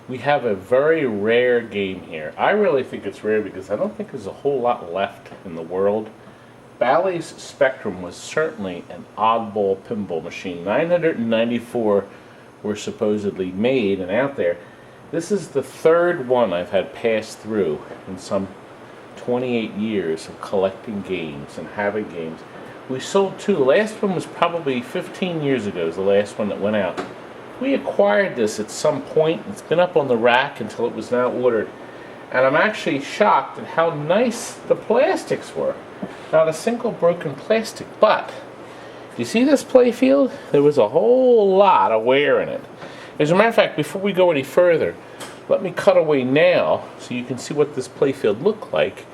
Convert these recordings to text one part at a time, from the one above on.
We have a very rare game here. I really think it's rare because I don't think there's a whole lot left in the world. Bally's Spectrum was certainly an oddball pinball machine. 994 were supposedly made and out there. This is the third one I've had passed through in some 28 years of collecting games and having games. We sold two. The last one was probably 15 years ago, is the last one that went out. We acquired this at some point. It's been up on the rack until it was now ordered. And I'm actually shocked at how nice the plastics were. Not a single broken plastic, but you see this playfield? There was a whole lot of wear in it. As a matter of fact, before we go any further, let me cut away now so you can see what this playfield looked like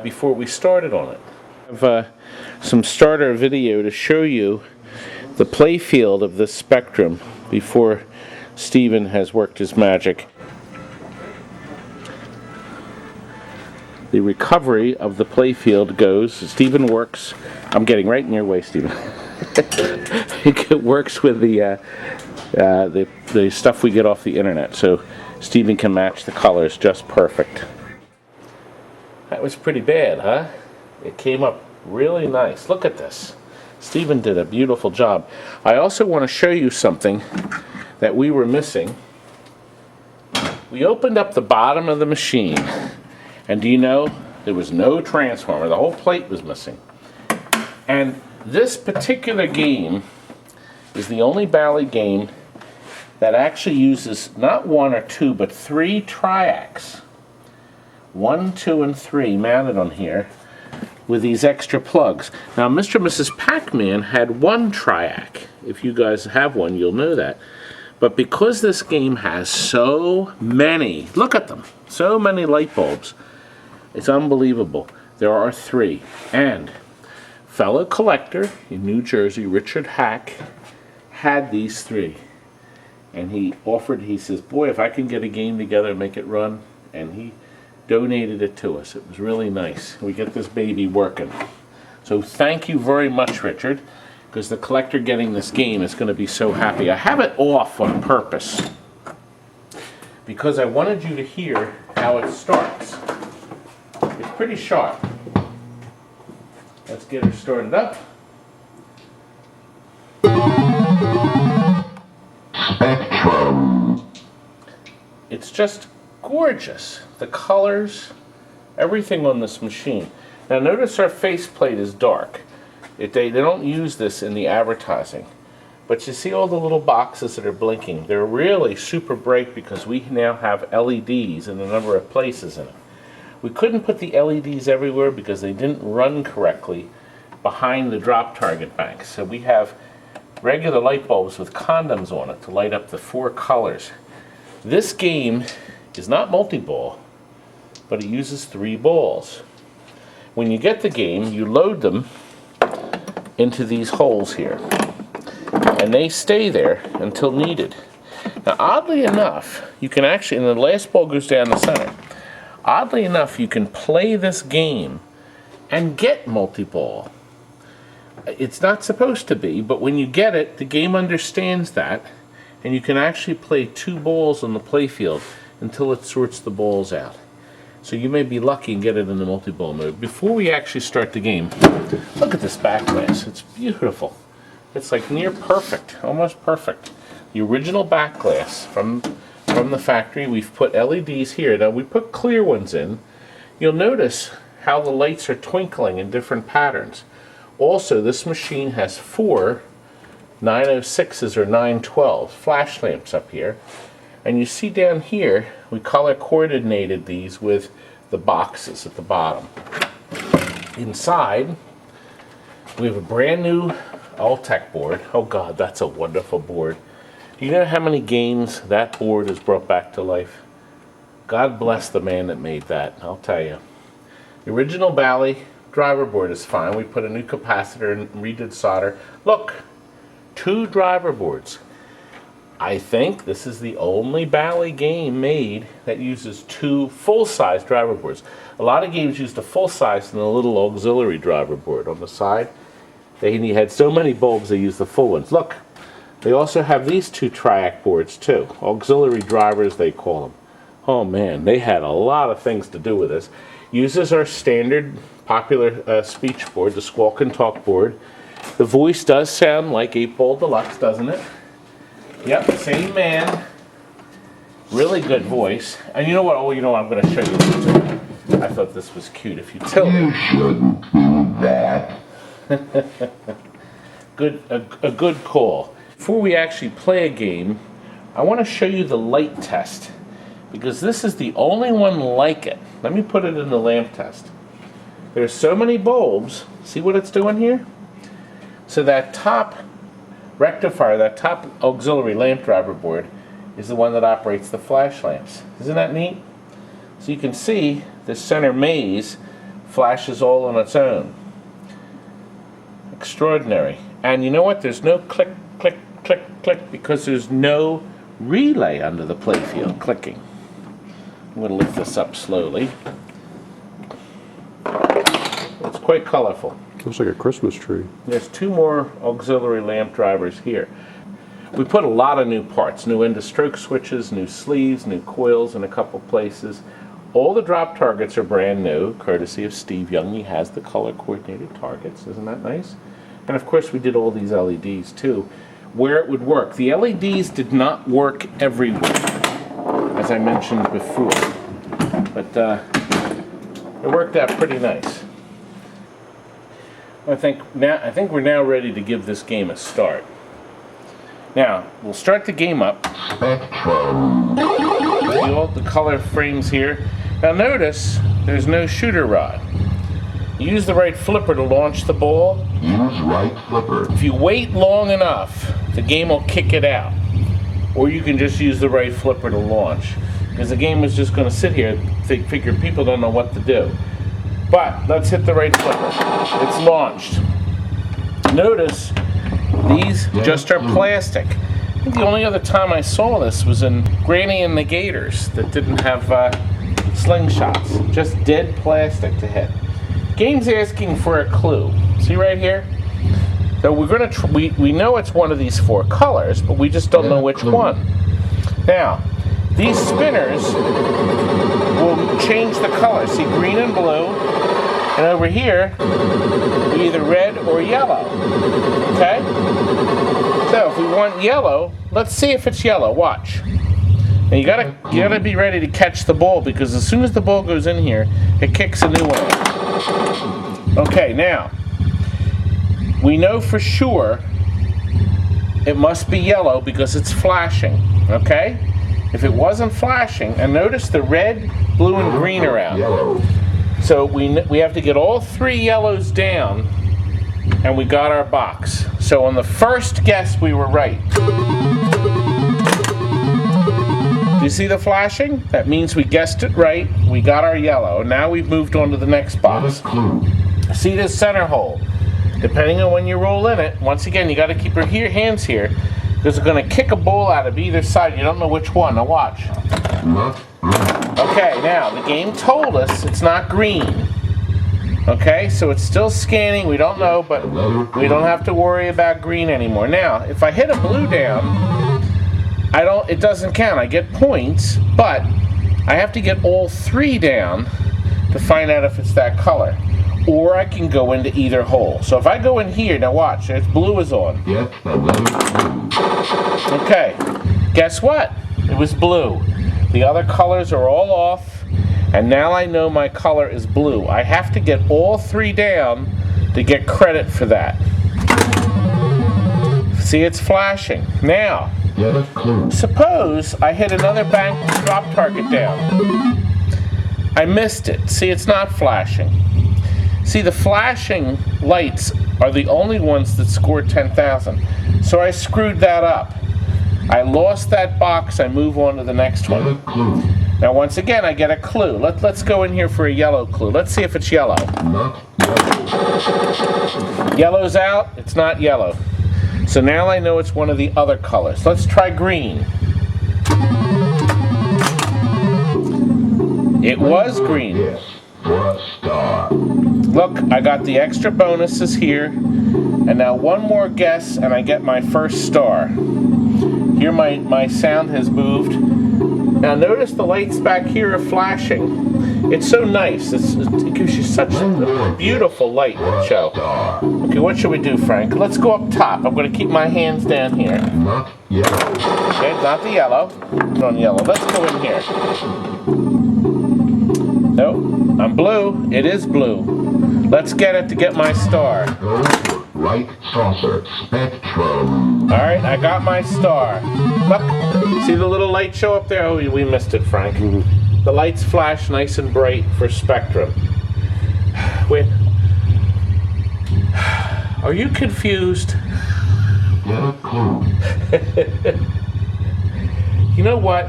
before we started on it. I have some starter video to show you the playfield of this Spectrum before Stephen has worked his magic. The recovery of the playfield goes, Stephen works, I'm getting right in your way, Stephen. It works with the stuff we get off the internet, so Stephen can match the colors just perfect. That was pretty bad, huh? It came up really nice. Look at this. Stephen did a beautiful job. I also want to show you something that we were missing. We opened up the bottom of the machine, and do you know, there was no transformer. The whole plate was missing. And this particular game is the only Bally game that actually uses not one or two, but three triacs. 1, 2, and 3 mounted on here with these extra plugs. Now, Mr. and Mrs. Pac-Man had one triac. If you guys have one, you'll know that. But because this game has so many, look at them, so many light bulbs, it's unbelievable. There are 3. And fellow collector in New Jersey, Richard Haak, had these 3. And he offered, he says, boy, if I can get a game together and make it run, and he donated it to us. It was really nice. We get this baby working. So thank you very much, Richard, because the collector getting this game is going to be so happy. I have it off on purpose because I wanted you to hear how it starts. It's pretty sharp. Let's get her started up. Spectrum. It's just gorgeous. The colors, everything on this machine. Now notice our faceplate is dark. They don't use this in the advertising. But you see all the little boxes that are blinking. They're really super bright because we now have LEDs in a number of places in it. We couldn't put the LEDs everywhere because they didn't run correctly behind the drop target bank. So we have regular light bulbs with condoms on it to light up the 4 colors. This game is not multi-ball, but it uses 3 balls. When you get the game, you load them into these holes here, and they stay there until needed. Now, oddly enough, you can actually, and the last ball goes down the center. Oddly enough, you can play this game and get multi-ball. It's not supposed to be, but when you get it, the game understands that, and you can actually play 2 balls on the playfield until it sorts the balls out. So you may be lucky and get it in the multi-ball mode. Before we actually start the game, look at this back glass. It's beautiful. It's like near perfect, almost perfect. The original back glass from the factory. We've put LEDs here. Now we put clear ones in. You'll notice how the lights are twinkling in different patterns. Also, this machine has 4 906s or 912s flash lamps up here. And you see down here, we color coordinated these with the boxes at the bottom. Inside, we have a brand new Ultec board. Oh God, that's a wonderful board. Do you know how many games that board has brought back to life? God bless the man that made that, I'll tell you. The original Bally driver board is fine. We put a new capacitor and redid solder. Look, 2 driver boards. I think this is the only Bally game made that uses 2 full-size driver boards. A lot of games used a full-size and a little auxiliary driver board on the side. They had so many bulbs they used the full ones. Look, They also have these two triac boards too, auxiliary drivers they call them. Oh man, they had a lot of things to do with this. Uses our standard popular speech board, the Squawk and Talk board. The voice does sound like 8-Ball Deluxe, doesn't it? Yep, same man. Really good voice. And you know what? Oh, you know what? I'm going to show you this too. I thought this was cute. If you tilt it. You shouldn't do that. A good call. Before we actually play a game, I want to show you the light test, because this is the only one like it. Let me put it in the lamp test. There's so many bulbs. See what it's doing here? So that top rectifier, that top auxiliary lamp driver board, is the one that operates the flash lamps. Isn't that neat? So you can see the center maze flashes all on its own. Extraordinary. And you know what? There's no click, click, click, click, because there's no relay under the playfield clicking. I'm going to lift this up slowly. It's quite colorful. Looks like a Christmas tree. There's two more auxiliary lamp drivers here. We put a lot of new parts, new end-of-stroke switches, new sleeves, new coils in a couple places. All the drop targets are brand new, courtesy of Steve Young. He has the color-coordinated targets. Isn't that nice? And of course we did all these LEDs too, where it would work. The LEDs did not work everywhere, as I mentioned before, but it worked out pretty nice. I think we're now ready to give this game a start. Now we'll start the game up. All the color frames here. Now notice there's no shooter rod. Use the right flipper to launch the ball. Use right flipper. If you wait long enough, the game will kick it out. Or you can just use the right flipper to launch. Because the game is just going to sit here, figure people don't know what to do. But let's hit the right flipper. It's launched. Notice these just are plastic. I think the only other time I saw this was in Granny and the Gators that didn't have slingshots. Just dead plastic to hit. Game's asking for a clue. See right here? So we're going to we know it's one of these four colors, but we just don't know which one. Now, these spinners will change the color. See, green and blue, and over here, either red or yellow. Okay? So if we want yellow, let's see if it's yellow. Watch. Now you gotta be ready to catch the ball, because as soon as the ball goes in here, it kicks a new one. Okay, now we know for sure it must be yellow because it's flashing. Okay? If it wasn't flashing, and notice the red, blue, and green around. Yellow. So we have to get all three yellows down, and we got our box. So on the first guess, we were right. Do you see the flashing? That means we guessed it right. We got our yellow. Now we've moved on to the next box. See this center hole? Depending on when you roll in it, once again, you got to keep your hands here, because they're going to kick a ball out of either side. You don't know which one. Now watch. Okay, now the game told us it's not green. Okay, so it's still scanning. We don't know, but we don't have to worry about green anymore. Now, if I hit a blue down, it doesn't count. I get points, but I have to get all three down to find out if it's that color. Or I can go into either hole. So if I go in here, now watch, it's blue is on. Okay, guess what? It was blue. The other colors are all off, and now I know my color is blue. I have to get all three down to get credit for that. See, it's flashing. Now, suppose I hit another bank drop target down. I missed it. See, it's not flashing. See, the flashing lights are the only ones that score 10,000. So I screwed that up. I lost that box. I move on to the next one. Now, once again, I get a clue. Let's go in here for a yellow clue. Let's see if it's yellow. Yellow's out. It's not yellow. So now I know it's one of the other colors. Let's try green. It was green. Look, I got the extra bonuses here. And now one more guess and I get my first star. Here my sound has moved. Now notice the lights back here are flashing. It's so nice. It gives you such a beautiful light show. Okay, what should we do, Frank? Let's go up top. I'm going to keep my hands down here. Not yellow. Okay, not the yellow. Put on yellow. Let's go in here. Nope, I'm blue. It is blue. Let's get it to get my star. Go for right saucer spectrum. All right, I got my star. Look, see the little light show up there? Oh, we missed it, Frank. The lights flash nice and bright for Spectrum. Wait. Are you confused? Get a clue. You know what?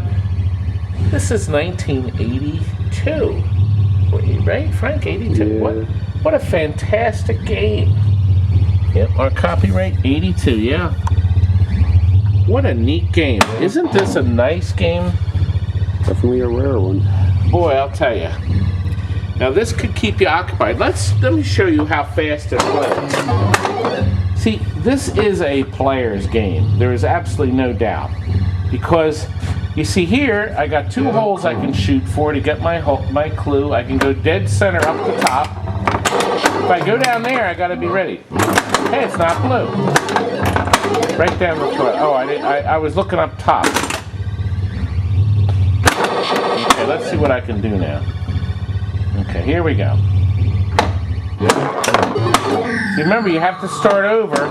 This is 1982. Right, Frank? 82. Yeah. What a fantastic game. Yep, our copyright 82, yeah. What a neat game. Isn't this a nice game? Definitely a rare one. Boy, I'll tell you. Now this could keep you occupied. Let me show you how fast it plays. See, this is a player's game. There is absolutely no doubt. Because you see here, I got two holes I can shoot for to get my clue. I can go dead center up the top. If I go down there, I gotta be ready. Hey, it's not blue. Right down the throat. Oh, I was looking up top. Okay, let's see what I can do now. Okay, here we go. See, remember, you have to start over.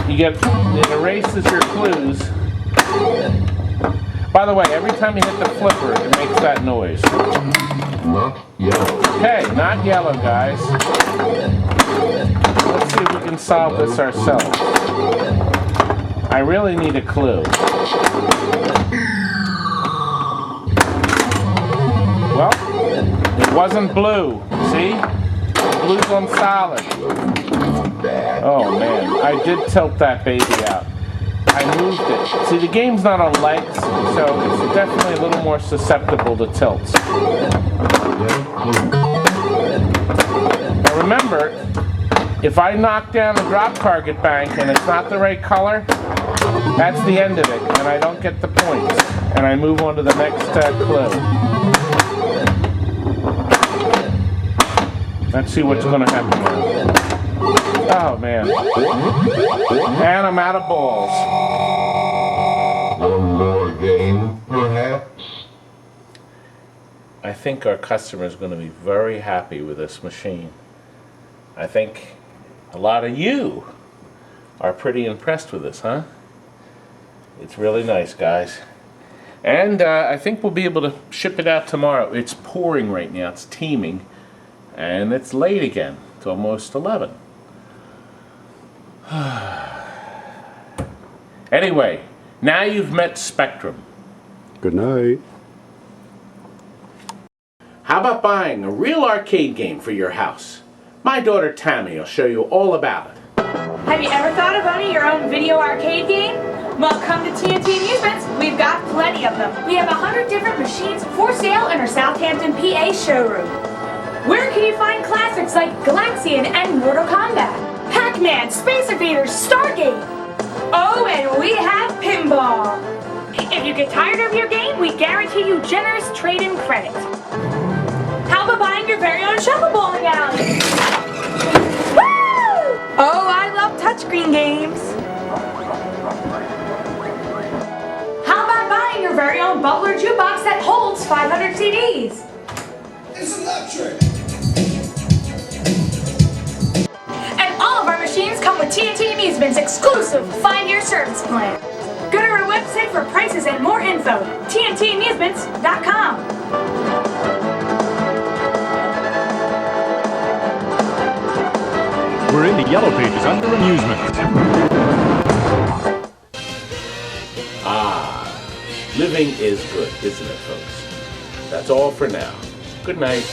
It erases your clues. By the way, every time you hit the flipper, it makes that noise. Not yellow. Okay, not yellow, guys. Let's see if we can solve this ourselves. I really need a clue. Well, it wasn't blue. See? Blue's on solid. Oh man, I did tilt that baby out. I moved it. See, the game's not on legs, so it's definitely a little more susceptible to tilts. Now remember, if I knock down the drop target bank and it's not the right color, that's the end of it, and I don't get the points. And I move on to the next clue. Let's see what's going to happen now. Oh, man. And I'm out of balls. One more game, perhaps? I think our customer is going to be very happy with this machine. I think a lot of you are pretty impressed with this, huh? It's really nice, guys. And I think we'll be able to ship it out tomorrow. It's pouring right now. It's teeming. And it's late again. It's almost 11. Anyway, now you've met Spectrum. Good night. How about buying a real arcade game for your house? My daughter Tammy will show you all about it. Have you ever thought of owning your own video arcade game? Well, come to TNT Amusements. We've got plenty of them. We have 100 different machines for sale in our Southampton, PA showroom. Where can you find classics like Galaxian and Mortal Kombat, Pac-Man, Space Invaders, Stargate? Oh, and we have pinball. If you get tired of your game, we guarantee you generous trade-in credit. How about buying your very own shuffle bowling alley? Woo! Oh, I love touchscreen games. How about buying your very own bubbler jukebox that holds 500 CDs? It's electric. And all of our machines come with TNT Amusements exclusive 5-year service plan. Go to our website for prices and more info, tntamusements.com. We're in the yellow pages under amusement. Living is good, isn't it, folks? That's all for now. Good night.